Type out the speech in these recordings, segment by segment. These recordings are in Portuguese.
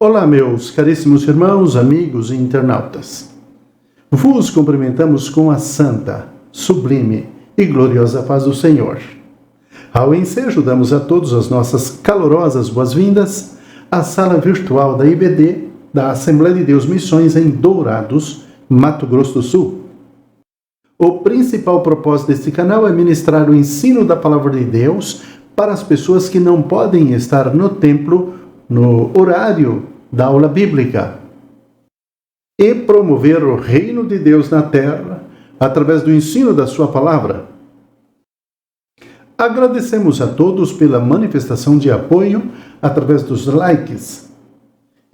Olá, meus caríssimos irmãos, amigos e internautas. Vos cumprimentamos com a santa, sublime e gloriosa paz do Senhor. Ao ensejo, damos a todos as nossas calorosas boas-vindas à sala virtual da IBD, da Assembleia de Deus Missões em Dourados, Mato Grosso do Sul. O principal propósito deste canal é ministrar o ensino da Palavra de Deus para as pessoas que não podem estar no templo no horário da aula bíblica e promover o reino de Deus na terra através do ensino da sua palavra. Agradecemos a todos pela manifestação de apoio através dos likes.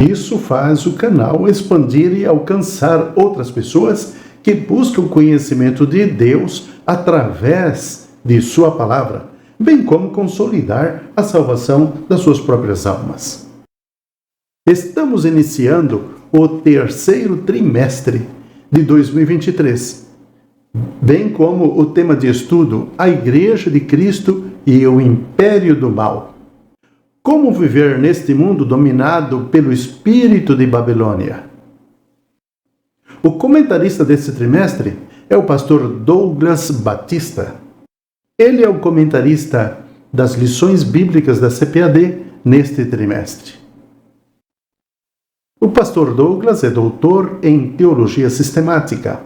Isso faz o canal expandir e alcançar outras pessoas que buscam o conhecimento de Deus através de sua palavra, bem como consolidar a salvação das suas próprias almas. Estamos iniciando o terceiro trimestre de 2023, bem como o tema de estudo, a Igreja de Cristo e o Império do Mal. Como viver neste mundo dominado pelo espírito de Babilônia? O comentarista desse trimestre é o pastor Douglas Batista. Ele é o comentarista das lições bíblicas da CPAD neste trimestre. O pastor Douglas é doutor em Teologia Sistemática,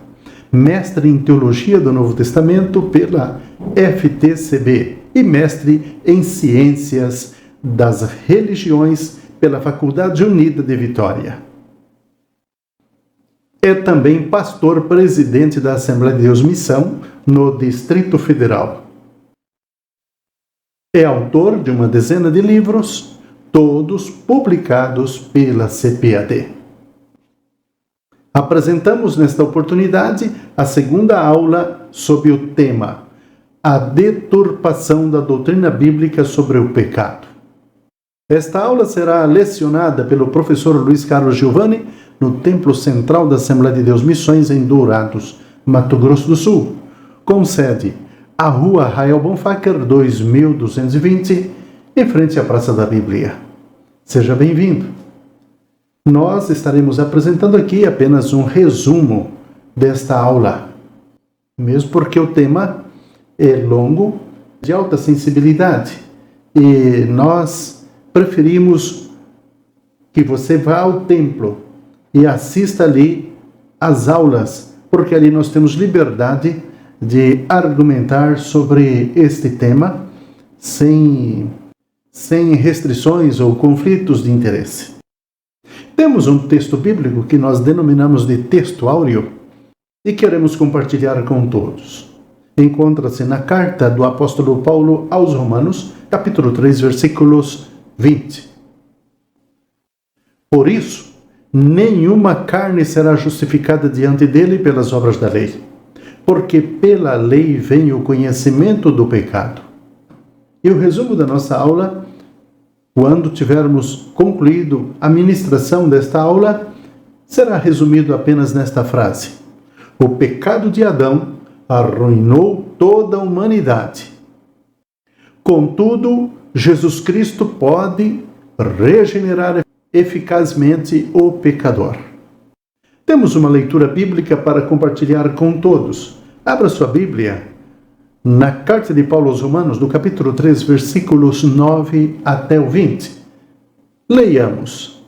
mestre em Teologia do Novo Testamento pela FTCB e mestre em Ciências das Religiões pela Faculdade Unida de Vitória. É também pastor presidente da Assembleia de Deus Missão no Distrito Federal. É autor de uma dezena de livros, todos publicados pela CPAD. Apresentamos nesta oportunidade a segunda aula sob o tema A Deturpação da Doutrina Bíblica sobre o Pecado. Esta aula será lecionada pelo professor Luiz Carlos Giovanni no Templo Central da Assembleia de Deus Missões em Dourados, Mato Grosso do Sul, com sede a Rua Rael Bonfacker 2220, em frente à Praça da Bíblia. Seja bem-vindo. Nós estaremos apresentando aqui apenas um resumo desta aula, mesmo porque o tema é longo, de alta sensibilidade, e nós preferimos que você vá ao templo e assista ali às aulas, porque ali nós temos liberdade de argumentar sobre este tema sem restrições ou conflitos de interesse. Temos um texto bíblico que nós denominamos de texto áureo e queremos compartilhar com todos. Encontra-se na carta do apóstolo Paulo aos Romanos, capítulo 3, versículos 20. Por isso, nenhuma carne será justificada diante dele pelas obras da lei, porque pela lei vem o conhecimento do pecado. E o resumo da nossa aula, quando tivermos concluído a ministração desta aula, será resumido apenas nesta frase: o pecado de Adão arruinou toda a humanidade. Contudo, Jesus Cristo pode regenerar eficazmente o pecador. Temos uma leitura bíblica para compartilhar com todos. Abra sua Bíblia na carta de Paulo aos Romanos, no capítulo 3, versículos 9 até o 20. Leiamos.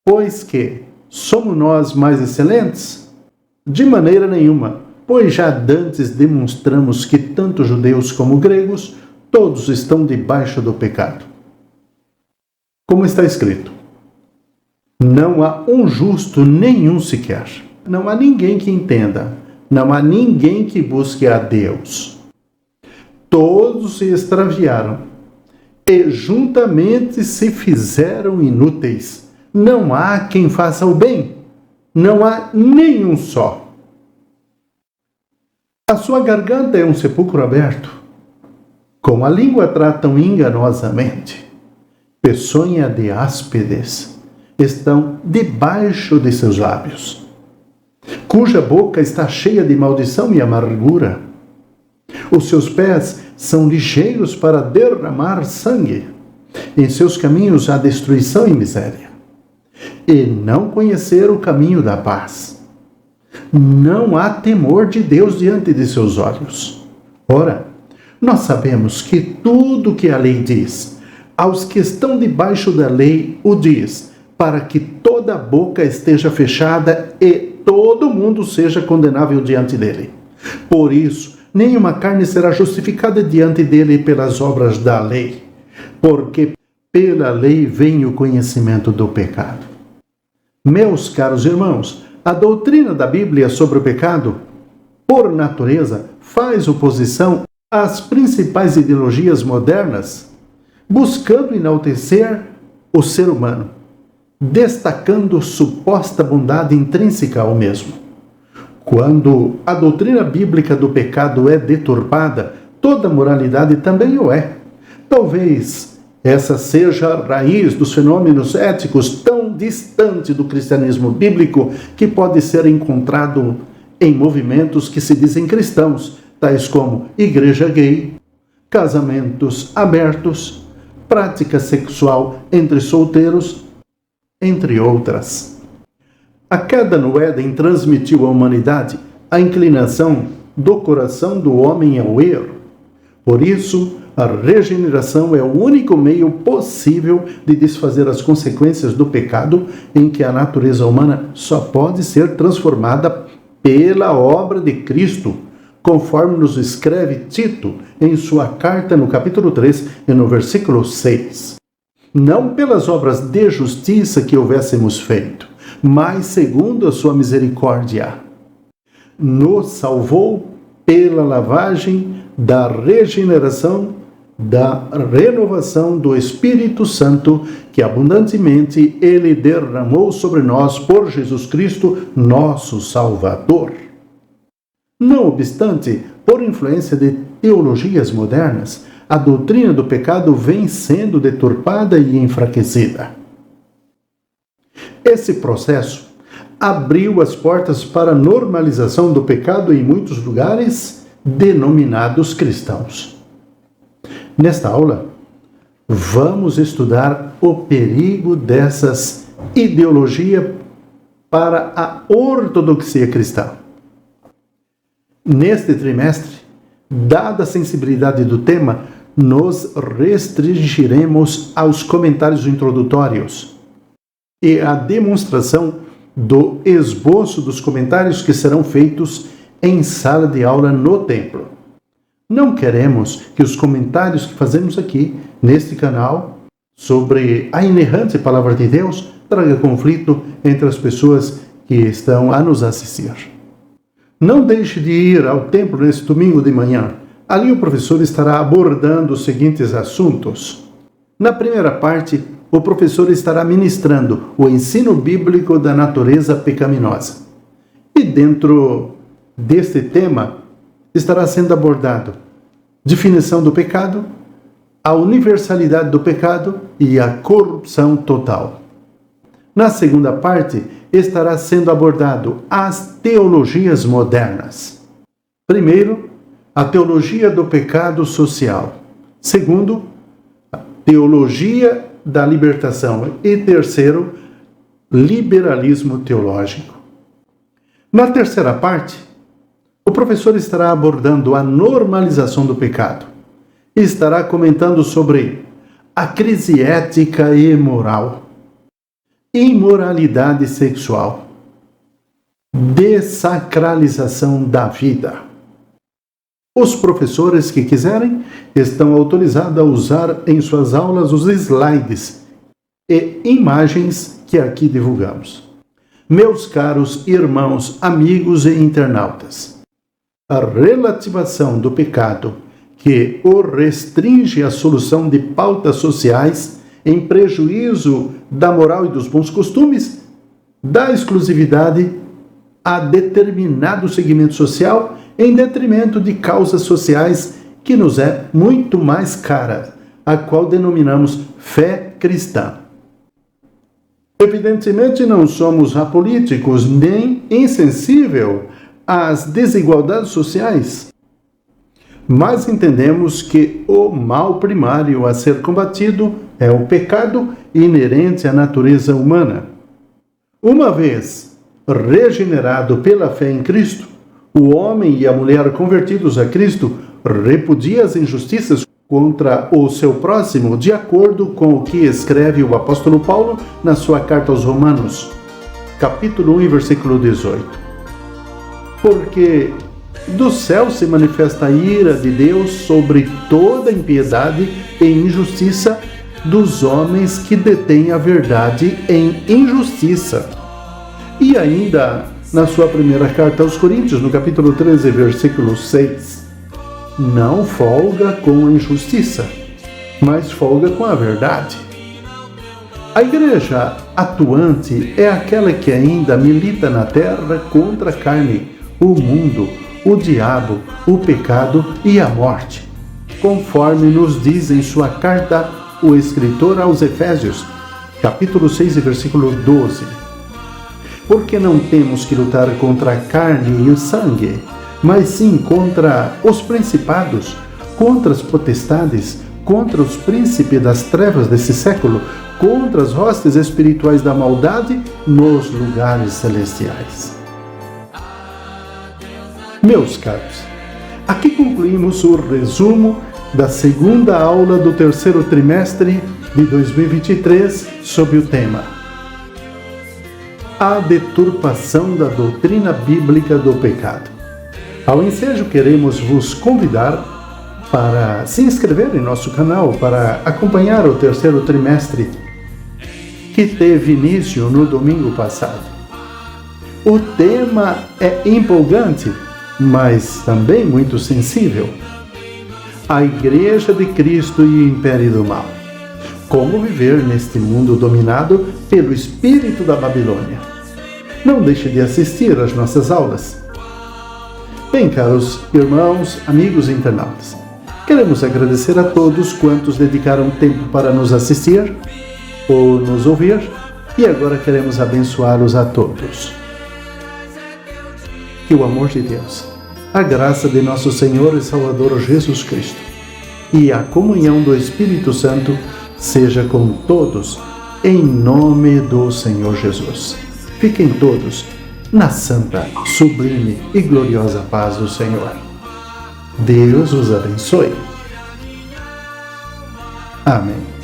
Pois que somos nós mais excelentes? De maneira nenhuma, pois já dantes demonstramos que tanto judeus como gregos, todos estão debaixo do pecado. Como está escrito: não há um justo nenhum sequer. Não há ninguém que entenda. Não há ninguém que busque a Deus. Todos se extraviaram e juntamente se fizeram inúteis. Não há quem faça o bem. Não há nenhum só. A sua garganta é um sepulcro aberto. Com a língua tratam enganosamente. Peçonha de áspides estão debaixo de seus lábios, cuja boca está cheia de maldição e amargura. Os seus pés são ligeiros para derramar sangue. Em seus caminhos há destruição e miséria. e não conhecer o caminho da paz. Não há temor de Deus diante de seus olhos. Ora, nós sabemos que tudo que a lei diz, aos que estão debaixo da lei o diz, para que toda boca esteja fechada e todo mundo seja condenável diante dele. Por isso, nenhuma carne será justificada diante dele pelas obras da lei, porque pela lei vem o conhecimento do pecado. Meus caros irmãos, a doutrina da Bíblia sobre o pecado, por natureza, faz oposição às principais ideologias modernas, buscando enaltecer o ser humano, destacando suposta bondade intrínseca ao mesmo. Quando a doutrina bíblica do pecado é deturpada, toda moralidade também o é. Talvez essa seja a raiz dos fenômenos éticos tão distante do cristianismo bíblico que pode ser encontrado em movimentos que se dizem cristãos, tais como igreja gay, casamentos abertos, prática sexual entre solteiros, entre outras. A queda no Éden transmitiu à humanidade a inclinação do coração do homem ao erro. Por isso, a regeneração é o único meio possível de desfazer as consequências do pecado, em que a natureza humana só pode ser transformada pela obra de Cristo, conforme nos escreve Tito em sua carta no capítulo 3 e no versículo 6. Não pelas obras de justiça que houvéssemos feito, mas segundo a sua misericórdia. Nos salvou pela lavagem da regeneração, da renovação do Espírito Santo, que abundantemente Ele derramou sobre nós por Jesus Cristo, nosso Salvador. Não obstante, por influência de teologias modernas, a doutrina do pecado vem sendo deturpada e enfraquecida. Esse processo abriu as portas para a normalização do pecado em muitos lugares denominados cristãos. Nesta aula, vamos estudar o perigo dessas ideologias para a ortodoxia cristã. Neste trimestre, dada a sensibilidade do tema, nos restringiremos aos comentários introdutórios e à demonstração do esboço dos comentários que serão feitos em sala de aula no templo. Não queremos que os comentários que fazemos aqui, neste canal, sobre a inerrante Palavra de Deus, traga conflito entre as pessoas que estão a nos assistir. Não deixe de ir ao templo neste domingo de manhã. Ali o professor estará abordando os seguintes assuntos. Na primeira parte, o professor estará ministrando o ensino bíblico da natureza pecaminosa. E dentro deste tema, estará sendo abordado definição do pecado, a universalidade do pecado e a corrupção total. Na segunda parte, estará sendo abordado as teologias modernas. Primeiro, a teologia do pecado social. Segundo, a teologia da libertação. E terceiro, liberalismo teológico. Na terceira parte, o professor estará abordando a normalização do pecado e estará comentando sobre a crise ética e moral, imoralidade sexual, dessacralização da vida. Os professores que quiserem estão autorizados a usar em suas aulas os slides e imagens que aqui divulgamos. Meus caros irmãos, amigos e internautas, a relativação do pecado que o restringe à solução de pautas sociais em prejuízo da moral e dos bons costumes, dá exclusividade a determinado segmento social em detrimento de causas sociais que nos é muito mais cara, a qual denominamos fé cristã. Evidentemente não somos apolíticos nem insensível às desigualdades sociais, mas entendemos que o mal primário a ser combatido é o pecado inerente à natureza humana. Uma vez regenerado pela fé em Cristo, o homem e a mulher convertidos a Cristo repudia as injustiças contra o seu próximo, de acordo com o que escreve o apóstolo Paulo na sua carta aos Romanos, capítulo 1, versículo 18. Porque do céu se manifesta a ira de Deus sobre toda impiedade e injustiça dos homens que detêm a verdade em injustiça. E ainda na sua primeira carta aos Coríntios, no capítulo 13, versículo 6, não folga com a injustiça, mas folga com a verdade. A igreja atuante é aquela que ainda milita na terra contra a carne, o mundo, o diabo, o pecado e a morte, conforme nos diz em sua carta o escritor aos Efésios, capítulo 6, versículo 12. Porque não temos que lutar contra a carne e o sangue, mas sim contra os principados, contra as potestades, contra os príncipes das trevas desse século, contra as hostes espirituais da maldade nos lugares celestiais. Meus caros, aqui concluímos o resumo da segunda aula do terceiro trimestre de 2023 sob o tema A Deturpação da Doutrina Bíblica do Pecado. Ao ensejo, queremos vos convidar para se inscrever em nosso canal, para acompanhar o terceiro trimestre, que teve início no domingo passado. O tema é empolgante, mas também muito sensível. A Igreja de Cristo e o Império do Mal. Como viver neste mundo dominado pelo espírito da Babilônia. Não deixe de assistir às nossas aulas. Bem, caros irmãos, amigos e internautas, queremos agradecer a todos quantos dedicaram tempo para nos assistir ou nos ouvir, e agora queremos abençoá-los a todos. Que o amor de Deus, a graça de nosso Senhor e Salvador Jesus Cristo e a comunhão do Espírito Santo seja com todos, em nome do Senhor Jesus. Fiquem todos na santa, sublime e gloriosa paz do Senhor. Deus os abençoe. Amém.